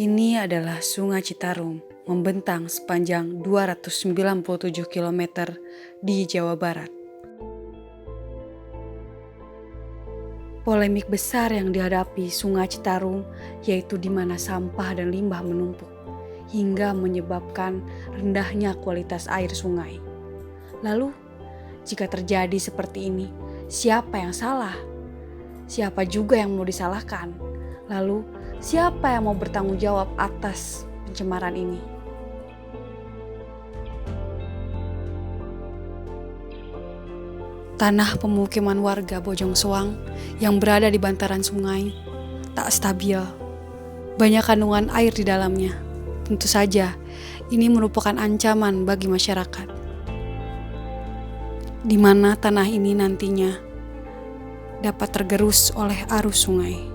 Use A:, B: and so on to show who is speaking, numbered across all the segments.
A: Ini adalah Sungai Citarum, membentang sepanjang 297 km di Jawa Barat. Polemik besar yang dihadapi Sungai Citarum yaitu di mana sampah dan limbah menumpuk, hingga menyebabkan rendahnya kualitas air sungai. Lalu, jika terjadi seperti ini, siapa yang salah? Siapa juga yang mau disalahkan? Lalu, siapa yang mau bertanggung jawab atas pencemaran ini? Tanah pemukiman warga Bojong Soang yang berada di bantaran sungai tak stabil. Banyak kandungan air di dalamnya. Tentu saja, ini merupakan ancaman bagi masyarakat. Di mana tanah ini nantinya dapat tergerus oleh arus sungai.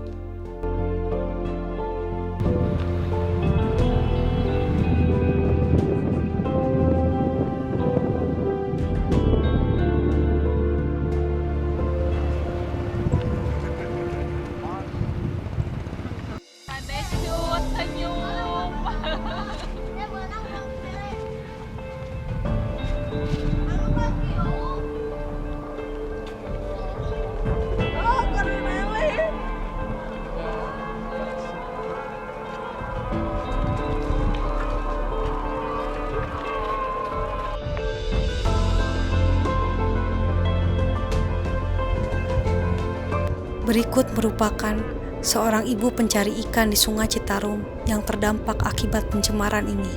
A: Berikut merupakan seorang ibu pencari ikan di Sungai Citarum yang terdampak akibat pencemaran ini.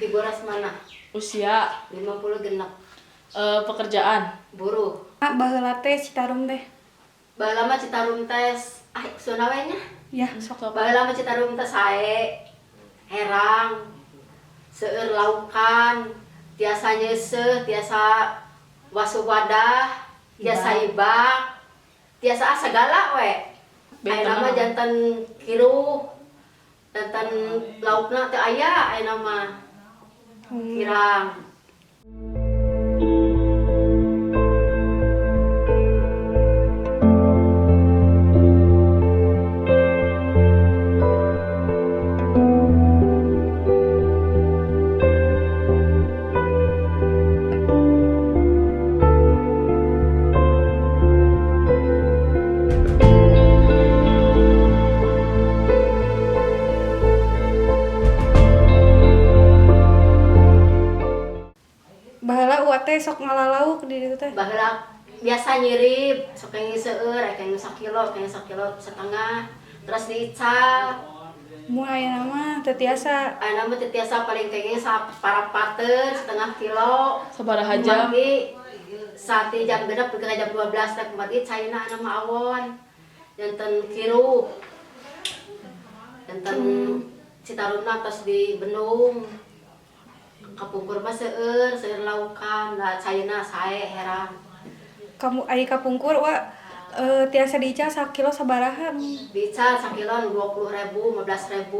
B: Ibu Rasmana,
C: Usia,
B: 50 genap,
C: pekerjaan,
B: buruh.
A: Baheula teh Citarum teh.
B: Baheula mah Citarum tes, sunawenya.
A: Ya,
B: Baheula mah Citarum tes sae, herang, seueur laukan, tiasa nyeuseuh, tiasa wasuh wadah, tiasa ibak, tiasa segala we. Ayeuna mah janten kiruh, janten laukna teu aya ayeuna mah. Kirang.
A: baheula uat teh sok ngalalauk di ditu teh.
B: Baheula biasa nyirip, sok kenging seueur, kenging 1 kilo, kenging 1,5 kilo, terus diical.
A: Mun ayeuna mah teu tiasa.
B: Ayeuna mah teu tiasa paling kenging saparapateun 1/2 kilo.
C: sabaraha jam,
B: Manggi sati jam genep ke jam 12 teh kumaha caina ayeuna mah awon. Janten kiruh. Janten Citarumna tos di Bendung. Kapungkur mah seueur laukan, da caina sae herang.
A: Kamu aya kapungkur tiasa diical 1 kilo sabaraha?
B: Diical 1 kilo 20.000, 15.000,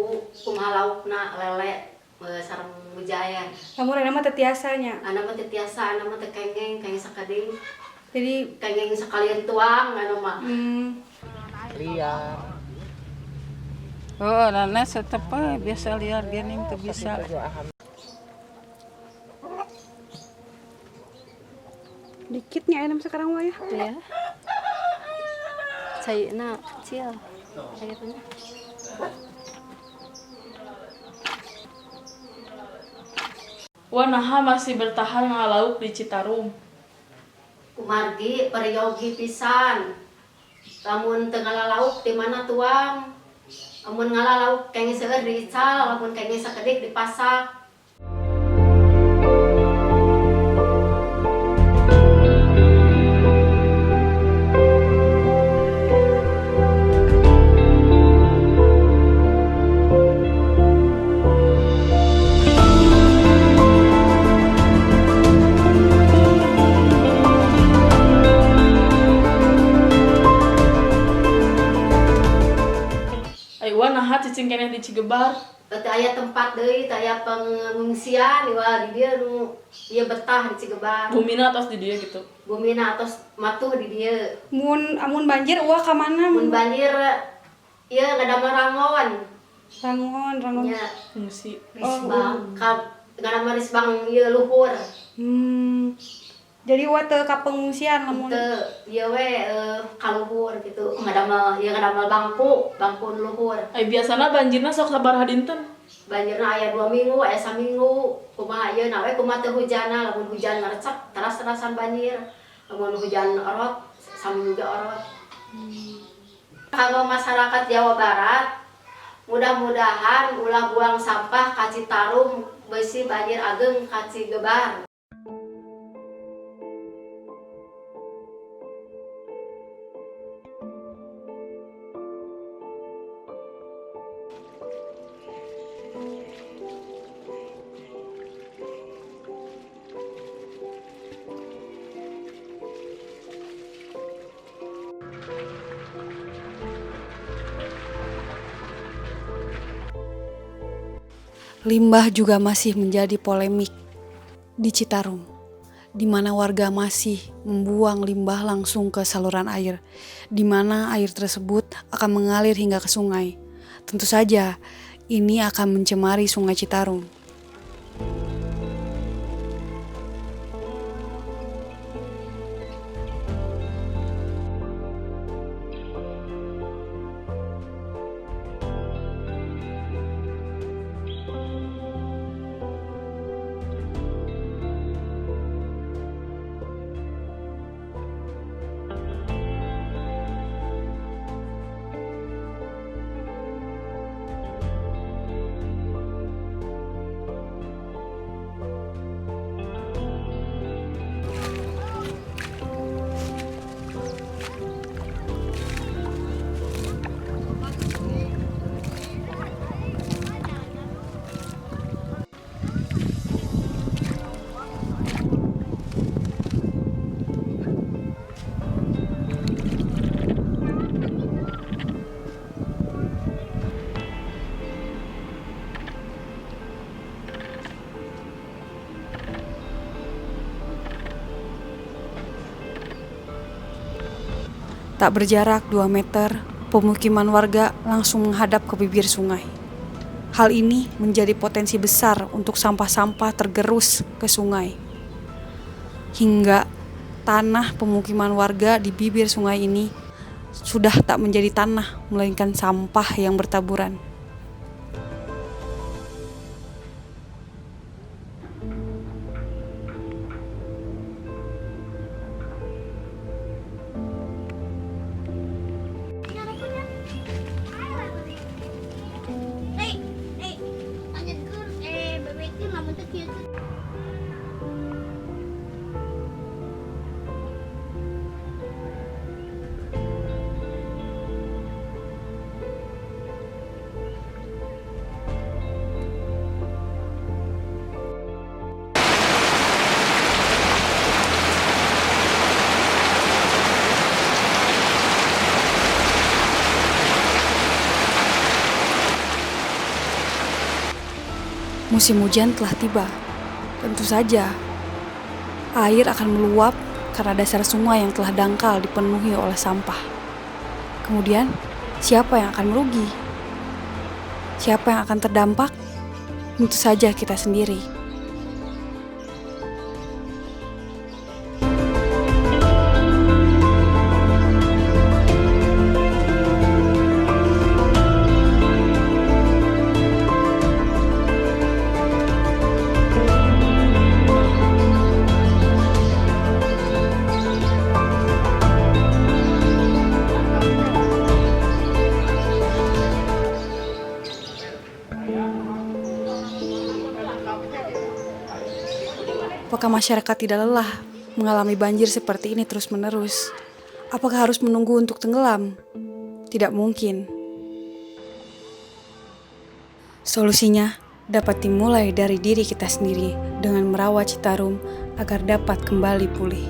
B: kumaha laukna lele sareng mujayan.
A: Lamun ayeuna mah teu tiasa nya.
B: Ayeuna mah teu tiasa, ayeuna mah teu kengeng sakading.
A: Jadi
B: Kengeng sekalian tuang ayeuna mah.
D: Liar.
E: Oh, nana tetep biasa liar gini tuh bisa.
A: dikitnya ayeuna sekarang mah ya.
B: Ya. Caina kecil. Airnya.
C: Wanaha masih bertahan ngalauk di Citarum.
B: Kumargi peryogi pisan. Lamun teu ngalalauk di mana tuang? Lamun ngalalauk kenging seueur diical, lamun kenging sakedik dipasak.
C: Wanaha cicing keneh di Cigebar.
B: Teu aya tempat deui, teu aya pengungsian di dieu nu ieu betah di Cigebar.
C: Bumina tos di dia gitu.
B: Bumina atos matuh di dieu.
A: Amun banjir uah ka mana?
B: Mun banjir ieu ngadamel rangon.
A: Rangon.
B: Nya
C: Fungsi.
B: risbang ka ngadamel risbang ieu luhur.
A: Jadi uah teu ka pengungsian lamun.
B: Teu ieu we kaluhur gitu. Ngadamel bangku luhur.
C: Biasana banjirna sok sabaraha dinten.
B: Banjirna aya 2 minggu, aya 3 minggu. Kumaha ayeuna we kumaha teu hujanna, lamun hujan ngarecek teras-terasan banjir. Lamun hujan orot, saminggu ge orot. Kanggo masyarakat Jawa Barat, mudah-mudahan ulah buang sampah ka Citarum beusi banjir ageng ka Cigebar.
A: Limbah juga masih menjadi polemik di Citarum, di mana warga masih membuang limbah langsung ke saluran air, di mana air tersebut akan mengalir hingga ke sungai. Tentu saja, ini akan mencemari Sungai Citarum. Tak berjarak 2 meter, pemukiman warga langsung menghadap ke bibir sungai. Hal ini menjadi potensi besar untuk sampah-sampah tergerus ke sungai. Hingga tanah pemukiman warga di bibir sungai ini sudah tak menjadi tanah, melainkan sampah yang bertaburan. Musim hujan telah tiba. Tentu saja, air akan meluap karena dasar sungai yang telah dangkal dipenuhi oleh sampah. Kemudian, siapa yang akan merugi? Siapa yang akan terdampak? Tentu saja kita sendiri. Apakah masyarakat tidak lelah mengalami banjir seperti ini terus-menerus? Apakah harus menunggu untuk tenggelam? Tidak mungkin. Solusinya dapat dimulai dari diri kita sendiri dengan merawat Citarum agar dapat kembali pulih.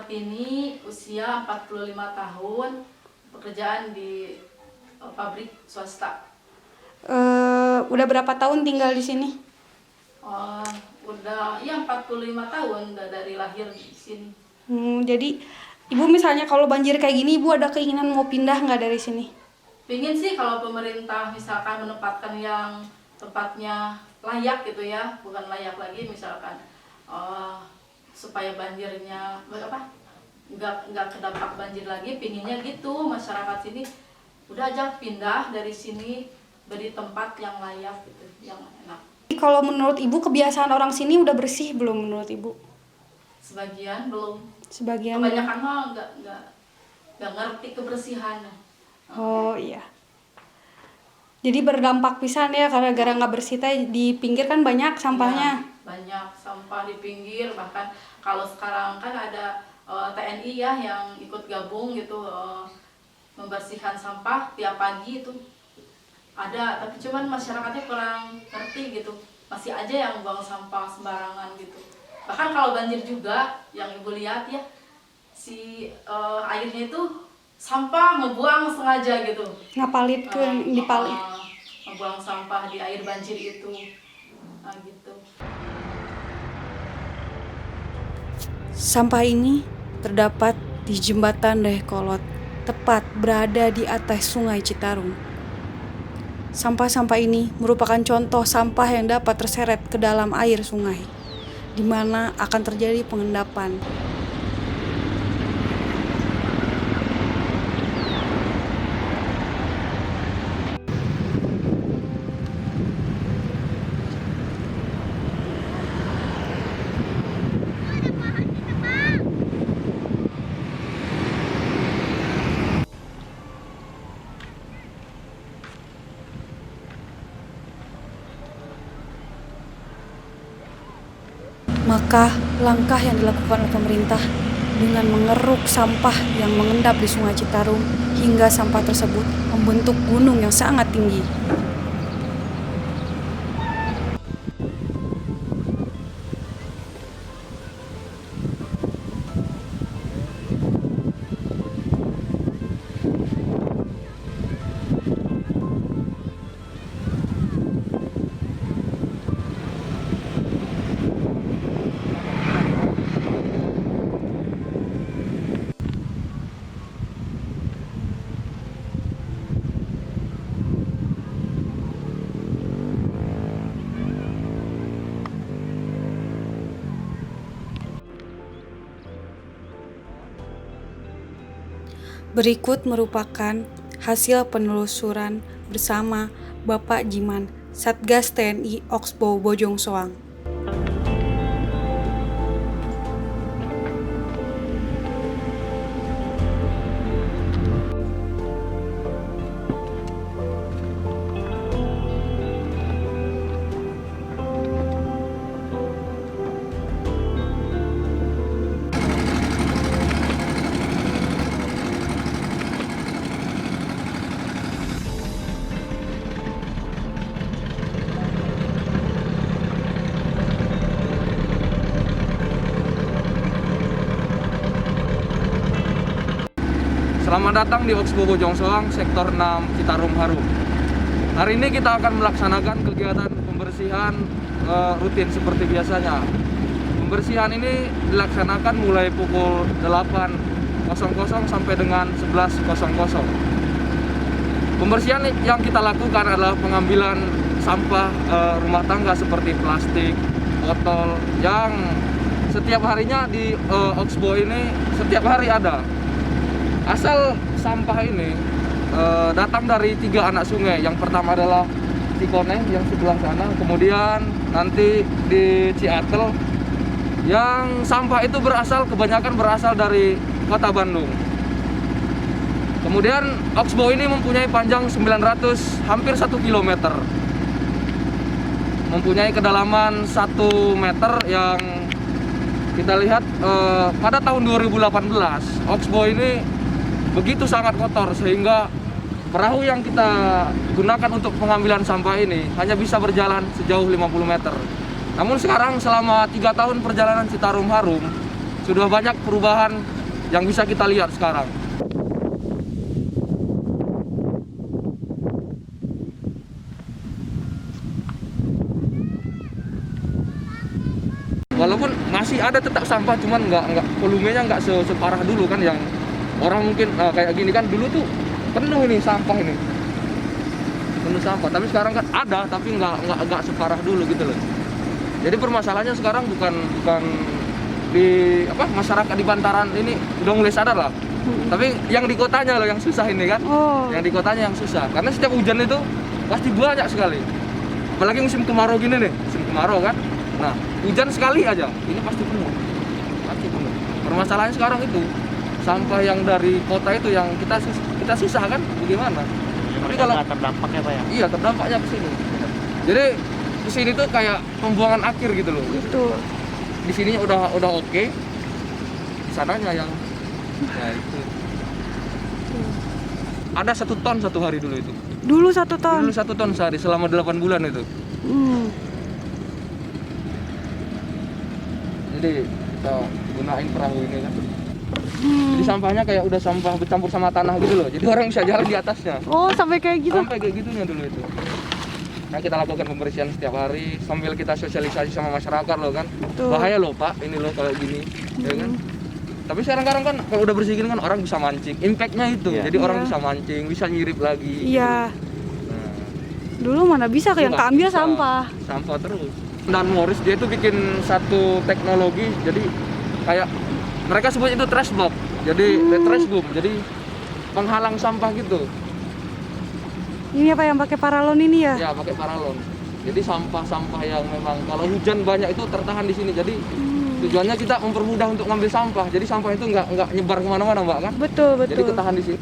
C: Kartini, usia 45 tahun, pekerjaan di pabrik swasta.
A: Udah berapa tahun tinggal di sini?
C: Udah ya 45 tahun udah dari lahir di sini.
A: Jadi ibu misalnya kalau banjir kayak gini, ibu ada keinginan mau pindah nggak dari sini?
C: Pingin sih kalau pemerintah misalkan menempatkan yang tempatnya layak gitu ya, bukan layak lagi misalkan supaya banjirnya nggak kedampak banjir lagi. Pinginnya gitu masyarakat sini udah aja pindah dari sini, beri tempat yang layak gitu, yang enak.
A: Kalau menurut ibu kebiasaan orang sini udah bersih belum menurut ibu?
C: Sebagian belum.
A: Sebagian.
C: Kebanyakan mah nggak ngerti kebersihan.
A: Oh iya. Jadi berdampak pisan ya karena gara nggak bersih teh, di pinggir kan banyak sampahnya.
C: Ya, banyak sampah di pinggir, bahkan kalau sekarang kan ada TNI ya yang ikut gabung gitu membersihkan sampah tiap pagi itu ada, tapi cuman masyarakatnya kurang ngerti gitu, masih aja yang buang sampah sembarangan gitu. Bahkan kalau banjir juga yang ibu lihat ya, si airnya itu sampah ngebuang sengaja gitu,
A: Ngapalit ke dipalit.
C: ngebuang sampah di air banjir itu gitu.
A: Sampah ini terdapat di jembatan Dayakolot, tepat berada di atas Sungai Citarum. Sampah-sampah ini merupakan contoh sampah yang dapat terseret ke dalam air sungai, di mana akan terjadi pengendapan. Maka langkah yang dilakukan oleh pemerintah dengan mengeruk sampah yang mengendap di Sungai Citarum hingga sampah tersebut membentuk gunung yang sangat tinggi. Berikut merupakan hasil penelusuran bersama Bapak Jiman, Satgas TNI Oksbo Bojong Soang.
F: Selamat datang di Oksbo Bojong Soang, Sektor 6 Citarum Harum. Hari ini kita akan melaksanakan kegiatan pembersihan rutin seperti biasanya. Pembersihan ini dilaksanakan mulai pukul 8.00 sampai dengan 11.00. Pembersihan yang kita lakukan adalah pengambilan sampah rumah tangga seperti plastik, botol, yang setiap harinya di Oksbo ini setiap hari ada. Asal sampah ini datang dari 3 anak sungai. Yang pertama adalah Cikoneng yang sebelah sana, kemudian nanti di Ciatel. Yang sampah itu kebanyakan berasal dari Kota Bandung. Kemudian Oksbo ini mempunyai panjang 900, hampir 1 km. Mempunyai kedalaman 1 meter yang kita lihat pada tahun 2018 Oksbo ini begitu sangat kotor sehingga perahu yang kita gunakan untuk pengambilan sampah ini hanya bisa berjalan sejauh 50 meter. Namun sekarang selama 3 tahun perjalanan Citarum Harum sudah banyak perubahan yang bisa kita lihat sekarang. Walaupun masih ada tetap sampah, cuman nggak volumenya nggak separah dulu kan, yang orang mungkin kayak gini kan, dulu tuh penuh ini sampah ini, penuh sampah. Tapi sekarang kan ada, tapi nggak separah dulu gitu loh. Jadi permasalahannya sekarang bukan di masyarakat di Bantaran ini udah mulai sadar lah. Tapi yang di kotanya loh yang susah ini kan. Yang di kotanya yang susah. Karena setiap hujan itu pasti banyak sekali. Apalagi musim kemarau gini nih, musim kemarau kan. Nah, hujan sekali aja, ini pasti penuh. Pasti penuh. Permasalahannya sekarang itu sampah yang dari kota itu yang kita sisah kan bagaimana? Tapi kalau
D: terdampak ya Pak ya?
F: Iya, terdampaknya ke sini. Jadi di sini tuh kayak pembuangan akhir gitu loh.
A: Betul.
F: Di sininya udah oke. Di sananya yang ya itu. Ada 1 ton satu hari dulu itu.
A: Dulu 1 ton.
F: Dulu 1 ton sehari selama 8 bulan itu. Jadi kita gunain perahu ini kan. Jadi sampahnya kayak udah sampah bercampur sama tanah gitu loh. Jadi orang bisa jalan di atasnya.
A: Oh, sampai kayak gitu.
F: Sampai kayak gitunya dulu itu. Nah, kita lakukan pembersihan setiap hari sambil kita sosialisasi sama masyarakat loh kan.
A: Betul.
F: Bahaya loh Pak, ini loh kalau gini, ya kan. Tapi sekarang kan kalau udah bersih gini kan orang bisa mancing. Impact-nya itu.
D: Iya.
F: Jadi orang
A: Iya.
F: bisa mancing, bisa nyirip lagi.
A: Iya.
F: Nah,
A: Dulu mana bisa yang
F: nggak
A: keambil
F: bisa.
A: sampah.
F: Sampah terus. Dan Morris dia itu bikin satu teknologi, jadi kayak mereka sebut itu trash box. Jadi trash boom. Jadi penghalang sampah gitu.
A: Ini apa yang pakai paralon ini ya?
F: Ya, pakai paralon. Jadi sampah-sampah yang memang kalau hujan banyak itu tertahan di sini. Jadi tujuannya kita mempermudah untuk ngambil sampah. Jadi sampah itu nggak nyebar kemana-mana, Mbak kan?
A: Betul, betul.
F: Jadi ketahan di sini.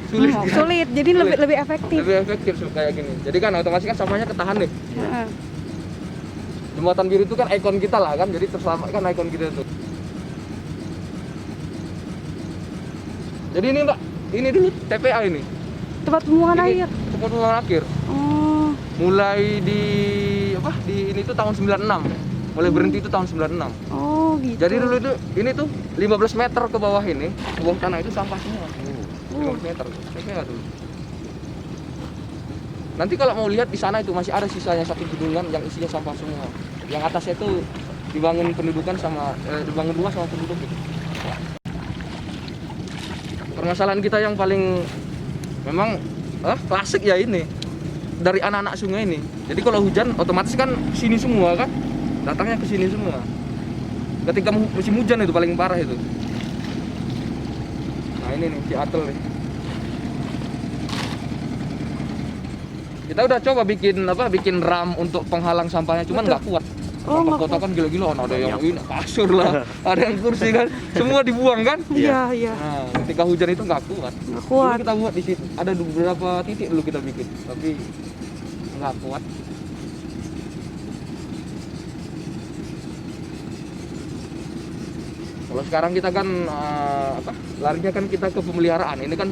F: Sulit. kan?
A: Sulit, jadi
F: Sulit.
A: lebih efektif.
F: Lebih efektif kayak gini. Jadi kan otomatis kan sampahnya ketahan nih.
A: Heeh.
F: Jembatan biru itu kan ikon kita lah kan. Jadi terselamatkan ikon kita itu. Jadi ini Mbak, ini dulu TPA ini.
A: Tempat pembuangan
F: Ini
A: air.
F: tempat pembuangan akhir.
A: Oh,
F: Mulai di ini tuh tahun 96. Mulai berhenti itu tahun 96.
A: oh gitu.
F: Jadi dulu itu ini tuh 15 meter ke bawah ini, ke bawah tanah itu sampah semua. 15 meter. TPA dulu. Nanti kalau mau lihat di sana itu masih ada sisanya satu gedungan yang isinya sampah semua. Yang atasnya itu dibangun pendudukan sama dibangun rumah sama penduduk gitu. Permasalahan kita yang paling memang klasik ya ini dari anak-anak sungai ini. Jadi kalau hujan otomatis kan sini semua kan, datangnya ke sini semua. Ketika musim hujan itu paling parah itu. Nah ini nih Ciatel nih. Kita udah coba bikin ram untuk penghalang sampahnya, cuman nggak kuat.
A: Oh,
F: Sampah
A: nggak
F: kota kan gila-gila, ada yang ini kasur lah, ada yang kursi kan, semua dibuang kan.
A: Iya, iya.
F: Nah, ketika hujan itu nggak kuat.
A: Nggak kuat.
F: Dulu kita buat di situ, ada beberapa titik dulu kita bikin, tapi nggak kuat. Kalau sekarang kita kan larinya kan kita ke pemeliharaan. Ini kan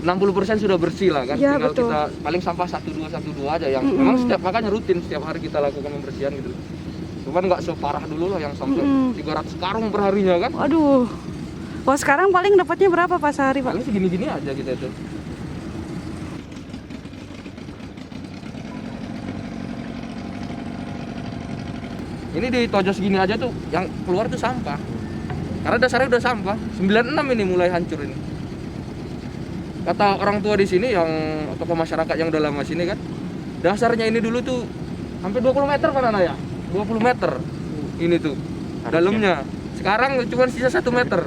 F: 60% sudah bersih lah kan.
A: Ya,
F: Tinggal
A: betul.
F: kita paling sampah 1-2 aja yang memang makanya rutin setiap hari kita lakukan pembersihan gitu. Cuman nggak separah dulu lah yang sampai 300 karung per harinya kan.
A: Waduh. Kalau sekarang paling dapatnya berapa Pak sehari, Pak?
F: Paling segini-gini aja kita itu. Ini di tojos segini aja tuh yang keluar tuh sampah. Karena dasarnya udah sampah. 96 ini mulai hancur ini. Kata orang tua di sini yang tokoh masyarakat yang udah lama sini kan, dasarnya ini dulu tuh hampir 20 meter kan Nana ya? 20 meter. Ini tuh dalamnya. Sekarang cuma sisa 1 meter.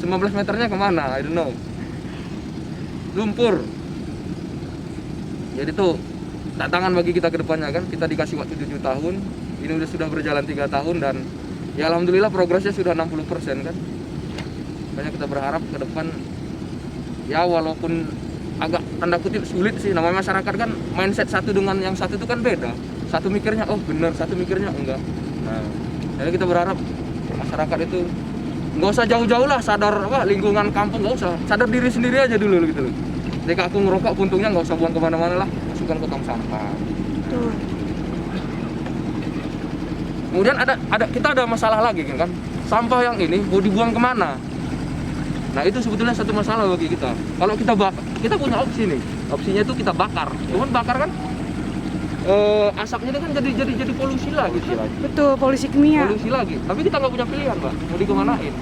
F: 15 meternya kemana? I don't know. Lumpur. Jadi tuh tantangan bagi kita ke depannya kan. Kita dikasih waktu 7 tahun. Ini sudah berjalan 3 tahun dan ya alhamdulillah progresnya sudah 60% kan. Makanya kita berharap ke depan ya walaupun agak tanda kutip sulit sih, namanya masyarakat kan mindset satu dengan yang satu itu kan beda. Satu mikirnya oh benar, satu mikirnya enggak. Nah, jadi kita berharap masyarakat itu nggak usah jauh-jauh lah sadar lingkungan kampung, nggak usah, sadar diri sendiri aja dulu gitu loh. Ketika aku ngerokok puntungnya nggak usah buang kemana-mana lah, masukkan ke tong sampah.
A: Tuh.
F: Kemudian kita ada masalah lagi kan, sampah yang ini mau dibuang kemana? Nah itu sebetulnya satu masalah bagi kita. Kalau kita punya opsi nih, opsinya itu kita bakar. Cuman bakar kan asapnya itu kan jadi polusi lagi.
A: Betul, polusi kimia.
F: Polusi lagi. Tapi kita nggak punya pilihan, Mbak. Mau dikemanain?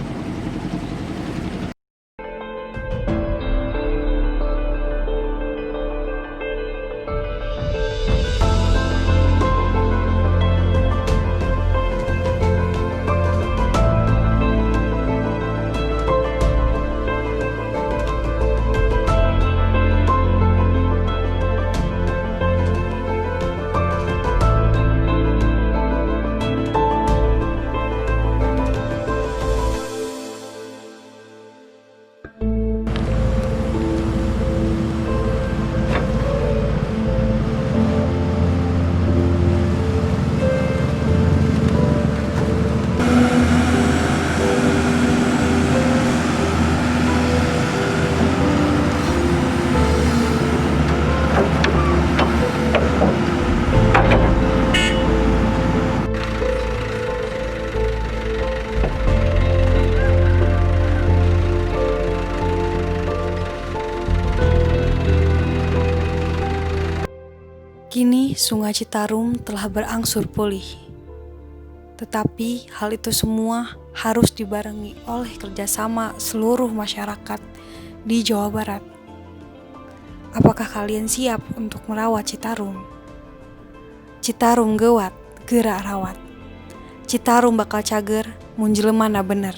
A: Kini Sungai Citarum telah berangsur pulih. Tetapi hal itu semua harus dibarengi oleh kerjasama seluruh masyarakat di Jawa Barat. Apakah kalian siap untuk merawat Citarum? Citarum gewat, gerak rawat. Citarum bakal cager, mun jelema na bener.